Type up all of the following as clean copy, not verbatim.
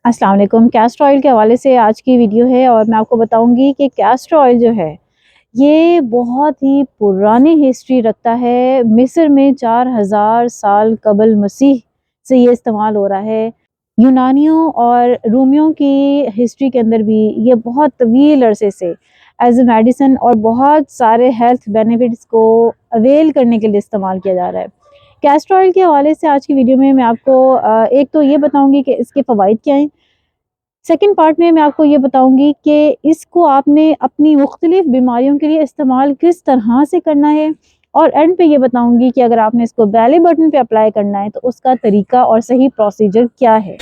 अस्सलाम वालेकुम। Castor oil के हवाले से आज की वीडियो है और मैं आपको बताऊंगी कि कैस्टर ऑयल जो है ये बहुत ही पुरानी हिस्ट्री रखता है। मिस्र में 4000 साल कबल मसीह से ये इस्तेमाल हो रहा है। यूनानियों और रूमियों की हिस्ट्री के अंदर भी ये बहुत तवील अरसे से एज ए मेडिसिन और बहुत सारे हेल्थ बेनिफिट्स को अवेल करने के लिए इस्तेमाल किया जा रहा है। कैस्टर ऑयल के हवाले से आज की वीडियो में मैं आपको एक तो ये बताऊंगी कि इसके फ़वाइद क्या हैं। सेकंड पार्ट में मैं आपको ये बताऊंगी कि इसको आपने अपनी मुख्तलिफ बीमारियों के लिए इस्तेमाल किस तरह से करना है, और एंड पे ये बताऊंगी कि अगर आपने इसको बेली बटन पे अप्लाई करना है तो उसका तरीका और सही प्रोसीजर क्या है।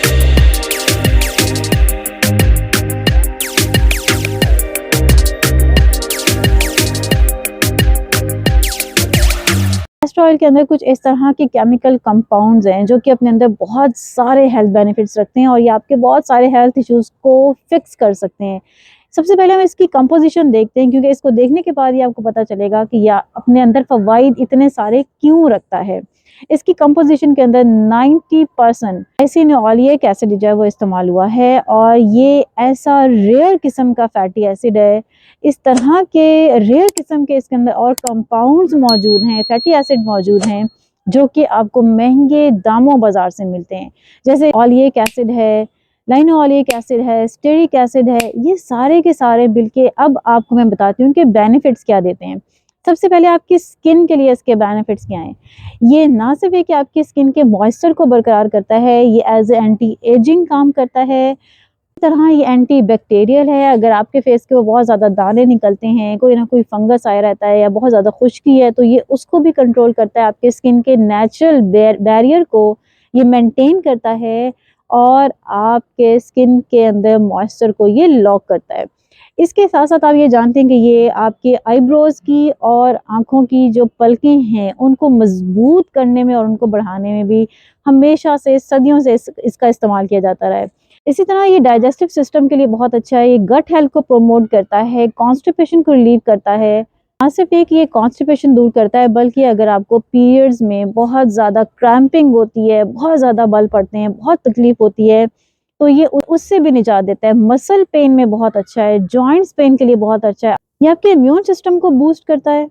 कैस्टर ऑयल के अंदर कुछ इस तरह के केमिकल कंपाउंड्स हैं जो कि अपने अंदर बहुत सारे हेल्थ बेनिफिट्स रखते हैं और ये आपके बहुत सारे हेल्थ इश्यूज को फिक्स कर सकते हैं। सबसे पहले हम इसकी कंपोजिशन देखते हैं, क्योंकि इसको देखने के बाद ही आपको पता चलेगा कि यह अपने अंदर फवाइद इतने सारे क्यों रखता है। इसकी कंपोजिशन के अंदर 90% एसिनोलिक एसिड जो है वो इस्तेमाल हुआ है, और ये ऐसा रेयर किस्म का फैटी एसिड है। इस तरह के रेयर किस्म के इसके अंदर और कंपाउंड्स मौजूद हैं, फैटी एसिड मौजूद हैं, जो कि आपको महंगे दामों बाजार से मिलते हैं। जैसे ओलिक एसिड है, लाइनोलिक एसिड है, स्टेरिक एसिड है। ये सारे के सारे मिलके अब आपको मैं बताती हूँ कि बेनिफिट्स क्या देते हैं। सबसे पहले आपकी स्किन के लिए इसके बेनिफिट्स क्या हैं। ये ना सिर्फ है कि आपकी स्किन के मॉइस्चर को बरकरार करता है, ये एज एंटी एजिंग काम करता है। इस तरह ये एंटी बैक्टीरियल है। अगर आपके फेस के वो बहुत ज़्यादा दाने निकलते हैं, कोई ना कोई फंगस आया रहता है या बहुत ज़्यादा खुश्की है, तो ये उसको भी कंट्रोल करता है। आपके स्किन के नेचुरल बैरियर को ये मेंटेन करता है और आपके स्किन के अंदर मॉइस्चर को ये लॉक करता है। इसके साथ साथ आप ये जानते हैं कि ये आपके आईब्रोज की और आँखों की जो पलकें हैं उनको मजबूत करने में और उनको बढ़ाने में भी हमेशा से सदियों से इसका इस्तेमाल किया जाता रहा है। इसी तरह ये डाइजेस्टिव सिस्टम के लिए बहुत अच्छा है। ये गट हेल्थ को प्रमोट करता है, कॉन्स्टिपेशन को रिलीव करता है। ना सिर्फ एक ये कॉन्स्टिपेशन दूर करता है, बल्कि अगर आपको पीरियड्स में बहुत ज़्यादा क्रैम्पिंग होती है, बहुत ज़्यादा बल पड़ते हैं, बहुत तकलीफ होती है, तो ये उससे भी निजात देता है। मसल पेन में बहुत अच्छा है, जॉइंट्स पेन के लिए बहुत अच्छा है। ये आपके इम्यून सिस्टम को बूस्ट करता है,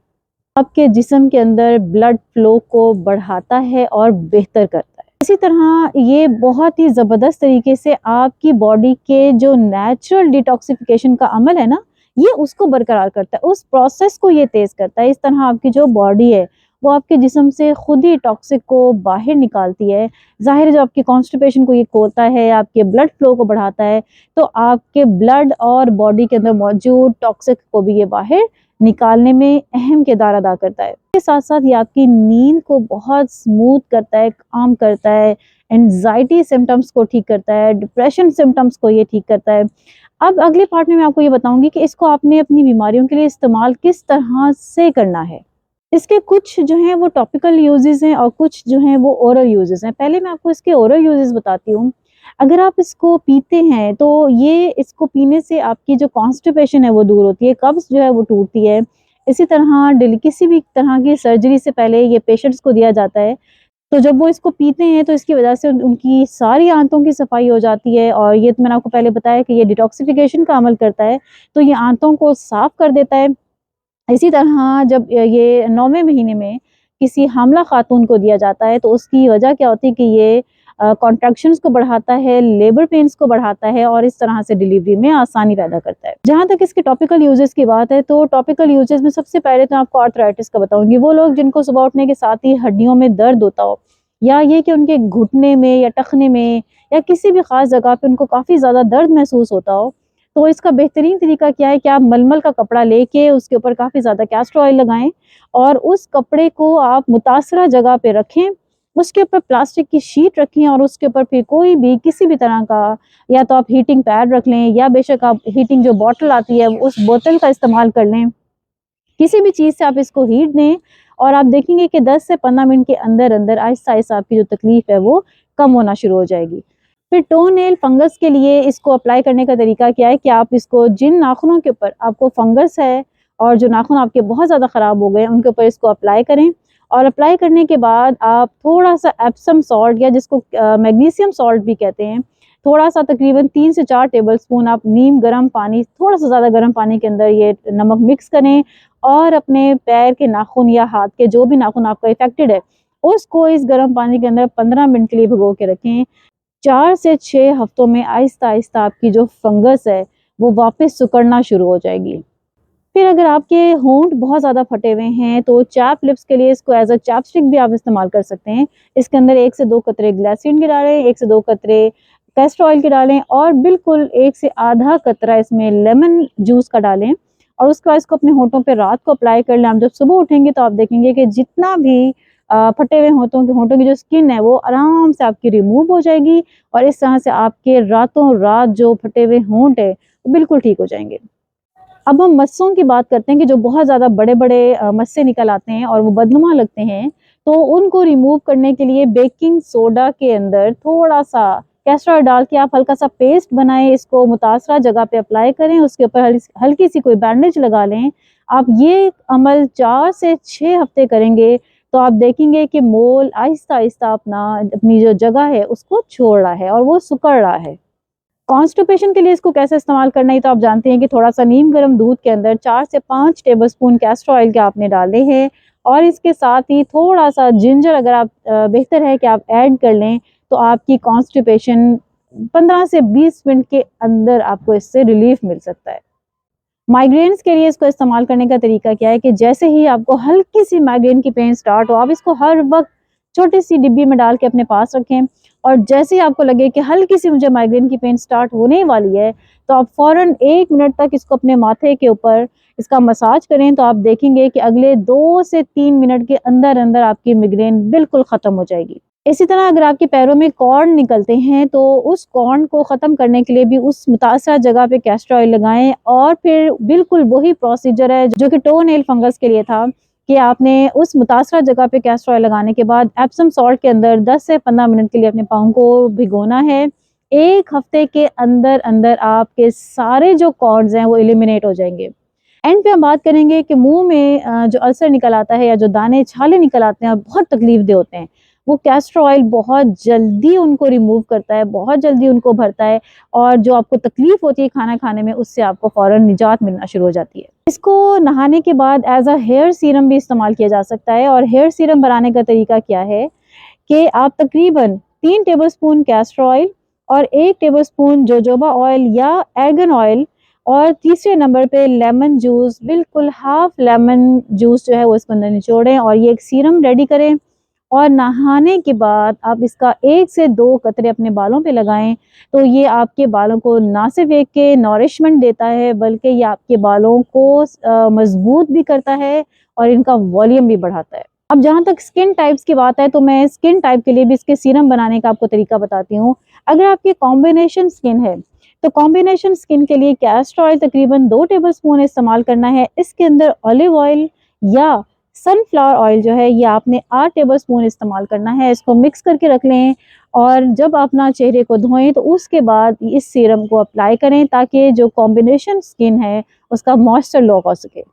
आपके जिस्म के अंदर ब्लड फ्लो को बढ़ाता है और बेहतर करता है। इसी तरह ये बहुत ही ज़बरदस्त तरीके से आपकी बॉडी के जो नेचुरल डिटॉक्सिफिकेशन का अमल है ना, ये उसको बरकरार करता है, उस प्रोसेस को ये तेज़ करता है। इस तरह आपकी जो बॉडी है वो आपके जिस्म से खुद ही टॉक्सिक को बाहर निकालती है। ज़ाहिर है, जो आपकी कॉन्स्टिपेशन को ये खोलता है, आपके ब्लड फ्लो को बढ़ाता है, तो आपके ब्लड और बॉडी के अंदर मौजूद टॉक्सिक को भी ये बाहर निकालने में अहम किरदार अदा करता है। इसके साथ साथ ये आपकी नींद को बहुत स्मूथ करता है, काम करता है, एंजाइटी सिम्टम्स को ठीक करता है, डिप्रेशन सिम्टम्स को ये ठीक करता है। अब अगले पार्ट में मैं आपको ये बताऊंगी कि इसको आपने अपनी बीमारियों के लिए इस्तेमाल किस तरह से करना है। इसके कुछ जो हैं वो टॉपिकल यूजेस हैं और कुछ जो हैं वो ओरल यूजेस हैं। पहले मैं आपको इसके ओरल यूजेस बताती हूँ। अगर आप इसको पीते हैं तो ये इसको पीने से आपकी जो कॉन्स्टिपेशन है वो दूर होती है, कब्ज़ जो है वो टूटती है। इसी तरह किसी भी तरह की सर्जरी से पहले ये पेशेंट्स को दिया जाता है। तो जब वो इसको पीते हैं तो इसकी वजह से उनकी सारी आंतों की सफाई हो जाती है, और ये तो मैंने आपको पहले बताया कि ये डिटॉक्सिफिकेशन का अमल करता है, तो ये आंतों को साफ कर देता है। इसी तरह जब ये 9वें महीने में किसी हामला खातून को दिया जाता है तो उसकी वजह क्या होती है कि ये कॉन्ट्रैक्शंस को बढ़ाता है, लेबर पेन्स को बढ़ाता है और इस तरह से डिलीवरी में आसानी पैदा करता है। जहाँ तक इसके टॉपिकल यूजेस की बात है, तो टॉपिकल यूजेस में सबसे पहले तो आपको आर्थराइटिस का बताऊंगी। वो लोग जिनको सुबह उठने के साथ ही हड्डियों में दर्द होता हो, या ये कि उनके घुटने में या टखने में या किसी भी खास जगह पे उनको काफ़ी ज़्यादा दर्द महसूस होता हो, तो इसका बेहतरीन तरीका क्या है कि आप मलमल का कपड़ा लेके उसके ऊपर काफ़ी ज़्यादा कैस्टर ऑयल लगाएं और उस कपड़े को आप मुतासरा जगह पे रखें। उसके ऊपर प्लास्टिक की शीट रखें और उसके ऊपर फिर कोई भी किसी भी तरह का, या तो आप हीटिंग पैड रख लें या बेशक आप हीटिंग जो बॉटल आती है उस बोतल का इस्तेमाल कर लें। किसी भी चीज़ से आप इसको हीट दें और आप देखेंगे कि 10 से 15 मिनट के अंदर अंदर आहिस्ता आहिस्ता आपकी जो तकलीफ है वो कम होना शुरू हो जाएगी। फिर टो नेल फंगस के लिए इसको अप्लाई करने का तरीका क्या है कि आप इसको जिन नाखूनों के ऊपर आपको फंगस है और जो नाखून आपके बहुत ज़्यादा ख़राब हो गए उनके ऊपर इसको अप्लाई करें, और अप्लाई करने के बाद आप थोड़ा सा एप्सम सॉल्ट, या जिसको मैग्नीशियम सॉल्ट भी कहते हैं, थोड़ा सा तकरीबन 3 से 4 टेबलस्पून आप नीम गर्म पानी, थोड़ा सा ज़्यादा गर्म पानी के अंदर ये नमक मिक्स करें और अपने पैर के नाखून या हाथ के जो भी नाखून आपका इफेक्टेड है उसको इस गर्म पानी के अंदर 15 मिनट के लिए भिगो के रखें। 4 से 6 हफ्तों में आहिस्ता आहिस्ता आपकी जो फंगस है वो वापस सिकुड़ना शुरू हो जाएगी। फिर अगर आपके होंठ बहुत ज़्यादा फटे हुए हैं तो चैप लिप्स के लिए इसको एज अ चैपस्टिक भी आप इस्तेमाल कर सकते हैं। इसके अंदर 1 से 2 कतरे ग्लिसरीन के डालें, 1 से 2 कतरे कैस्टर ऑयल के डालें और बिल्कुल 1 से आधा कतरा इसमें लेमन जूस का डालें और उसके बाद इसको अपने होंठों पे रात को अप्लाई कर लें। आप जब सुबह उठेंगे तो आप देखेंगे कि जितना भी फटे हुए होंठों की जो स्किन है वो आराम से आपकी रिमूव हो जाएगी और इस तरह से आपके रातों रात जो फटे हुए होंठ है वो बिल्कुल ठीक हो जाएंगे। अब हम मस्सों की बात करते हैं कि जो बहुत ज़्यादा बड़े-बड़े मस्से निकल आते हैं और वो बदनुमा लगते हैं, तो उनको रिमूव करने के लिए बेकिंग सोडा के अंदर थोड़ा-सा कैस्टर ऑयल डाल के आप हल्का-सा पेस्ट बनाएँ, इसको मुतासरा जगह पे अप्लाई करें, उसके ऊपर हल्की-सी कोई बैंडेज लगा लें। आप ये अमल 4 से 6 हफ्ते करेंगे, तो आप देखेंगे कि मोल आहिस्ता-आहिस्ता अपनी जो जगह है उसको छोड़ रहा है और वो सिकुड़ रहा है। कॉन्स्टिपेशन के लिए इसको कैसे इस्तेमाल करना है तो आप जानते हैं कि थोड़ा-सा नीम गर्म दूध के अंदर 4 से 5 टेबलस्पून कैस्टर ऑयल के आपने डाले हैं और इसके साथ ही थोड़ा-सा जिंजर अगर आप बेहतर है कि आप ऐड कर लें, तो आपकी कॉन्स्टिपेशन 15 से 20 मिनट के अंदर आपको इससे रिलीफ मिल सकता है। माइग्रेन्स के लिए इसको इस्तेमाल करने का तरीका क्या है कि जैसे ही आपको हल्की-सी माइग्रेन की पेन स्टार्ट हो, आप इसको हर वक़्त छोटी-सी डिब्बी में डाल के अपने पास रखें और जैसे ही आपको लगे कि हल्की-सी मुझे माइग्रेन की पेन स्टार्ट होने वाली है, तो आप फ़ौरन 1 मिनट तक इसको अपने माथे के ऊपर इसका मसाज करें, तो आप देखेंगे कि अगले 2 से 3 मिनट के अंदर-अंदर आपकी माइग्रेन बिल्कुल ख़त्म हो जाएगी। इसी तरह अगर आपके पैरों में कॉर्न निकलते हैं तो उस कॉर्न को ख़त्म करने के लिए भी उस मुतासरा जगह पे कैस्टर ऑयल लगाएं और फिर बिल्कुल वही प्रोसीजर है जो कि टो नेल फंगस के लिए था कि आपने उस मुतासरा जगह पे कैस्टर ऑयल लगाने के बाद एप्सम सॉल्ट के अंदर 10 से 15 मिनट के लिए अपने पाँव को भिगोना है। 1 हफ्ते के अंदर अंदर आपके सारे जो कॉर्ड्स हैं वो एलिमिनेट हो जाएंगे। एंड पे हम बात करेंगे कि मुंह में जो अल्सर निकल आता है या जो दाने छाले निकल आते हैं और बहुत तकलीफ दे होते हैं, वो कैस्टर ऑयल बहुत जल्दी उनको रिमूव करता है, बहुत जल्दी उनको भरता है और जो आपको तकलीफ होती है खाना खाने में उससे आपको फ़ौरन निजात मिलना शुरू हो जाती है। इसको नहाने के बाद एज अ हेयर सीरम भी इस्तेमाल किया जा सकता है और हेयर सीरम बनाने का तरीका क्या है कि आप तकरीबन 3 टेबलस्पून कैस्टर ऑयल और 1 टेबलस्पून जोजोबा ऑयल या आर्गन ऑयल और तीसरे नंबर पे लेमन जूस, बिल्कुल हाफ लेमन जूस जो है वो इसके अंदर निचोड़ें और ये एक सीरम रेडी करें और नहाने के बाद आप इसका 1 से 2 कतरे अपने बालों पे लगाएं, तो ये आपके बालों को ना सिर्फ एक के नॉरिशमेंट देता है बल्कि ये आपके बालों को मजबूत भी करता है और इनका वॉल्यूम भी बढ़ाता है। अब जहाँ तक स्किन टाइप्स की बात है तो मैं स्किन टाइप के लिए भी इसके सीरम बनाने का आपको तरीका बताती हूँ। अगर आपकी कॉम्बिनेशन स्किन है तो कॉम्बिनेशन स्किन के लिए कैस्टर ऑयल तकरीबन 2 टेबलस्पून इस्तेमाल करना है। इसके अंदर ऑलिव ऑयल या सनफ्लावर ऑयल जो है ये आपने 8 टेबलस्पून इस्तेमाल करना है। इसको मिक्स करके रख लें और जब अपना चेहरे को धोएं तो उसके बाद इस सीरम को अप्लाई करें ताकि जो कॉम्बिनेशन स्किन है उसका मॉइस्चर लॉक हो सके।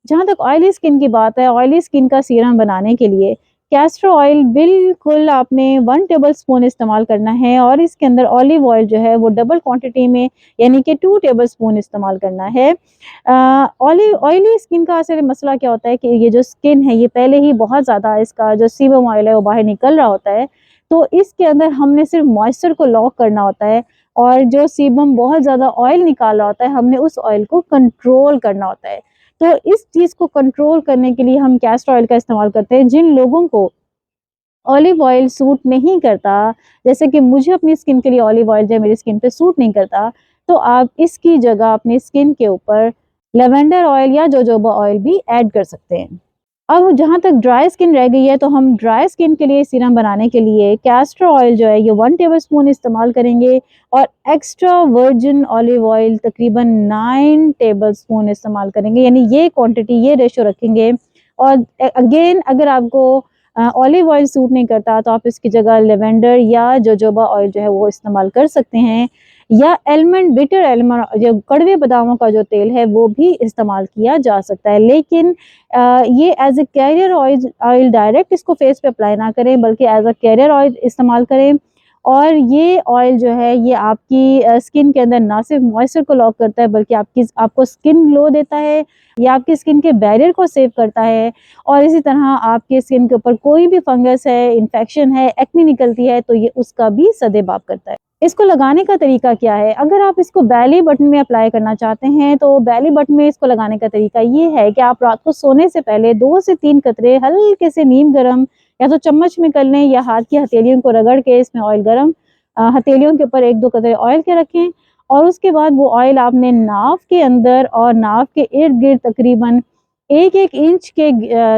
जहाँ तक ऑयली स्किन की बात है, ऑयली स्किन का सीरम बनाने के लिए कैस्टर ऑयल बिल्कुल आपने 1 टेबलस्पून इस्तेमाल करना है और इसके अंदर ऑलिव ऑयल जो है वो डबल क्वांटिटी में यानी कि 2 टेबलस्पून इस्तेमाल करना है। ऑयली स्किन का असल मसला क्या होता है कि ये जो स्किन है ये पहले ही बहुत ज़्यादा इसका जो सीबम ऑयल है वो बाहर निकल रहा होता है, तो इसके अंदर हमने सिर्फ मॉइस्चर को लॉक करना होता है और जो सीबम बहुत ज़्यादा ऑयल निकाल रहा होता है हमने उस ऑयल को कंट्रोल करना होता है। तो इस चीज़ को कंट्रोल करने के लिए हम कैस्टर ऑयल का इस्तेमाल करते हैं। जिन लोगों को ऑलिव ऑयल सूट नहीं करता, जैसे कि मुझे अपनी स्किन के लिए ऑलिव ऑयल जो है मेरी स्किन पे सूट नहीं करता, तो आप इसकी जगह अपनी स्किन के ऊपर लेवेंडर ऑयल या जोजोबा ऑयल भी ऐड कर सकते हैं। अब जहाँ तक ड्राई स्किन रह गई है तो हम ड्राई स्किन के लिए सीरम बनाने के लिए कैस्टर ऑयल जो है ये 1 टेबलस्पून इस्तेमाल करेंगे और एक्स्ट्रा वर्जिन ऑलिव ऑयल तकरीबन 9 टेबलस्पून इस्तेमाल करेंगे, यानी ये क्वांटिटी ये रेशो रखेंगे। और अगेन अगर आपको ऑलिव ऑयल सूट नहीं करता तो आप इसकी जगह लेवेंडर या जोजोबा ऑयल जो है वो इस्तेमाल कर सकते हैं या एलमंड बिटर एलमंड जो कड़वे बादामों का जो तेल है वो भी इस्तेमाल किया जा सकता है। लेकिन ये as a carrier oil direct इसको फेस पे अप्लाई ना करें बल्कि एज अ कैरियर ऑयल इस्तेमाल करें और ये ऑयल जो है ये आपकी स्किन के अंदर ना सिर्फ मॉइस्चर को लॉक करता है बल्कि आपको स्किन ग्लो देता है, ये आपकी स्किन के बैरियर को सेव करता है। और इसी तरह आपके स्किन के ऊपर कोई भी फंगस है, इन्फेक्शन है, एक्ने निकलती है तो ये उसका भी सदेबाप करता है। इसको लगाने का तरीका क्या है? अगर आप इसको बेली बटन में अप्लाई करना चाहते हैं तो बेली बटन में इसको लगाने का तरीका ये है कि आप रात को सोने से पहले 2 से 3 कतरे हल्के से नीम गरम या तो चम्मच में कर लें या हाथ की हथेलियों को रगड़ के इसमें ऑयल गरम हथेलियों के ऊपर 1-2 कतरे ऑयल के रखें और उसके बाद वो ऑयल आपने नाव के अंदर और नाव के इर्द गिर्द तकरीबन 1-1 इंच के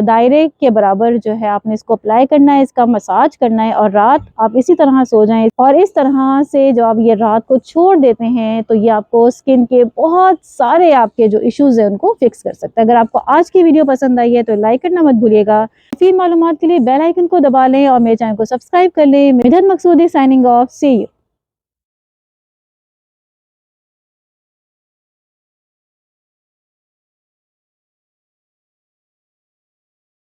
दायरे के बराबर जो है आपने इसको अप्लाई करना है, इसका मसाज करना है और रात आप इसी तरह सो जाएं। और इस तरह से जब आप ये रात को छोड़ देते हैं तो ये आपको स्किन के बहुत सारे आपके जो इश्यूज हैं उनको फिक्स कर सकता है। अगर आपको आज की वीडियो पसंद आई है तो लाइक करना मत भूलिएगा। फिर मालूमात के लिए बेल आइकन को दबा लें और मेरे चैनल को सब्सक्राइब कर लें। मिधत मकसूदी साइनिंग ऑफ, सी यू।